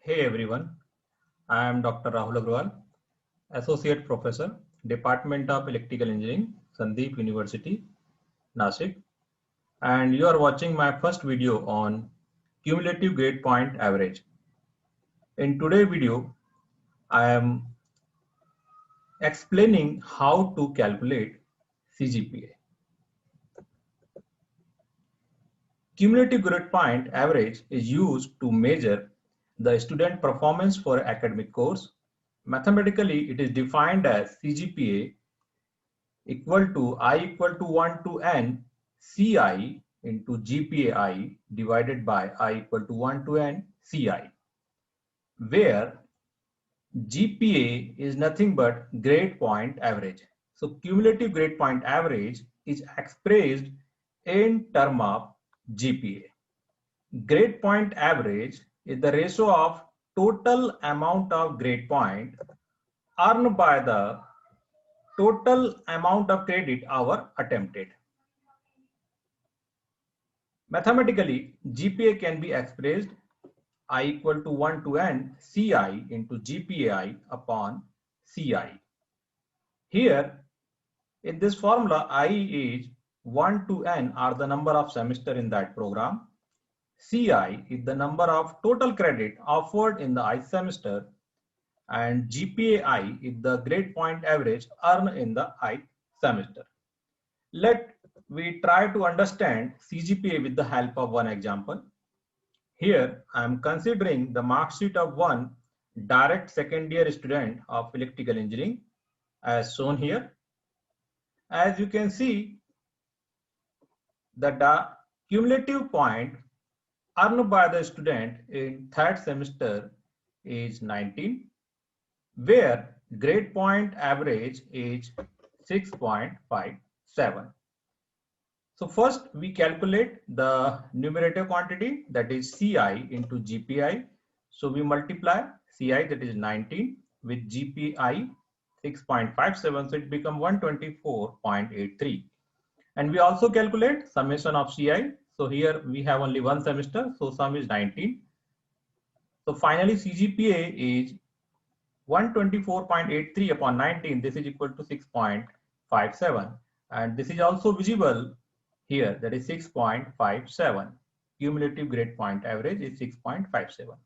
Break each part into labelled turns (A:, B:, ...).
A: Hey everyone, I am Dr. Rahul Agrawal, Associate Professor, Department of Electrical Engineering, Sandeep University, Nashik, and you are watching my first video on cumulative grade point average. In today's video, I am explaining how to calculate CGPA. Cumulative grade point average is used to measure the student performance for academic course. Mathematically, it is defined as CGPA equal to I equal to 1 to n Ci into GPAI divided by I equal to 1 to n Ci, where GPA is nothing but grade point average. So cumulative grade point average is expressed in term of GPA. Grade point average is the ratio of total amount of grade point earned by the total amount of credit hour attempted. Mathematically, GPA can be expressed I equal to 1 to n Ci into GPAI upon Ci. Here, in this formula, I is 1 to n are the number of semester in that program. Ci is the number of total credit offered in the ith semester, and GPAI is the grade point average earned in the ith semester. Let we try to understand CGPA with the help of one example. Here I am considering the mark sheet of one direct second year student of electrical engineering as shown here. As you can see, the cumulative point earned by the student in third semester is 19, where grade point average is 6.57. So first we calculate the numerator quantity, that is Ci into GPI. So we multiply Ci, that is 19, with GPI 6.57, so it becomes 124.83. And we also calculate summation of Ci. So here we have only one semester, so sum is 19. So finally CGPA is 124.83 upon 19. This is equal to 6.57, and this is also visible here, that is 6.57. Cumulative grade point average is 6.57.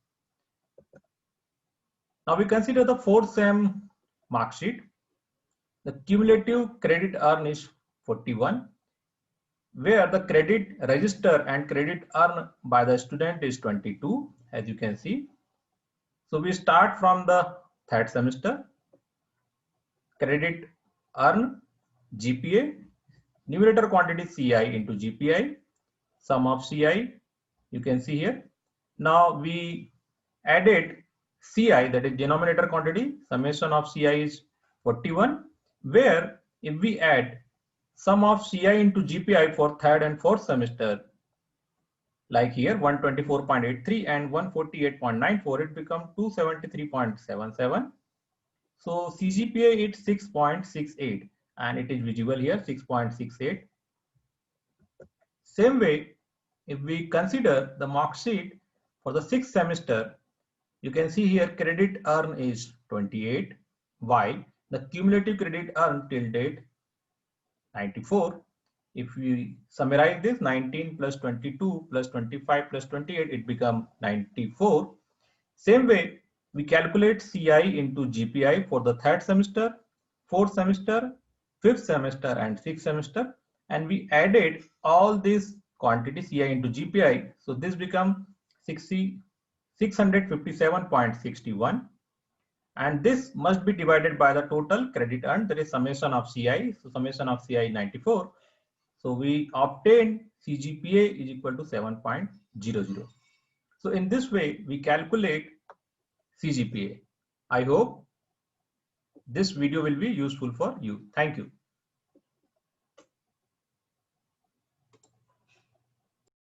A: Now we consider the fourth sem mark sheet. The cumulative credit earned is 41, where the credit register and credit earned by the student is 22, as you can see. So we start from the third semester. Credit earned, GPA, numerator quantity Ci into GPI, sum of Ci, you can see here. Now we added Ci, that is denominator quantity, summation of Ci is 41, where if we add sum of Ci into GPI for third and fourth semester, like here 124.83 and 148.94, it becomes 273.77. So CGPA is 6.68, and it is visible here 6.68. Same way, if we consider the mark sheet for the sixth semester, you can see here credit earned is 28, while the cumulative credit earned till date 94. If we summarize this, 19 plus 22 plus 25 plus 28, it becomes 94. Same way, we calculate Ci into GPI for the third semester, fourth semester, fifth semester, and sixth semester, and we added all these quantities Ci into GPI. So this becomes 657.61, and this must be divided by the total credit earned, that is summation of Ci. So summation of Ci is 94. So we obtain CGPA is equal to 7.00. So in this way, we calculate CGPA. I hope this video will be useful for you. Thank you.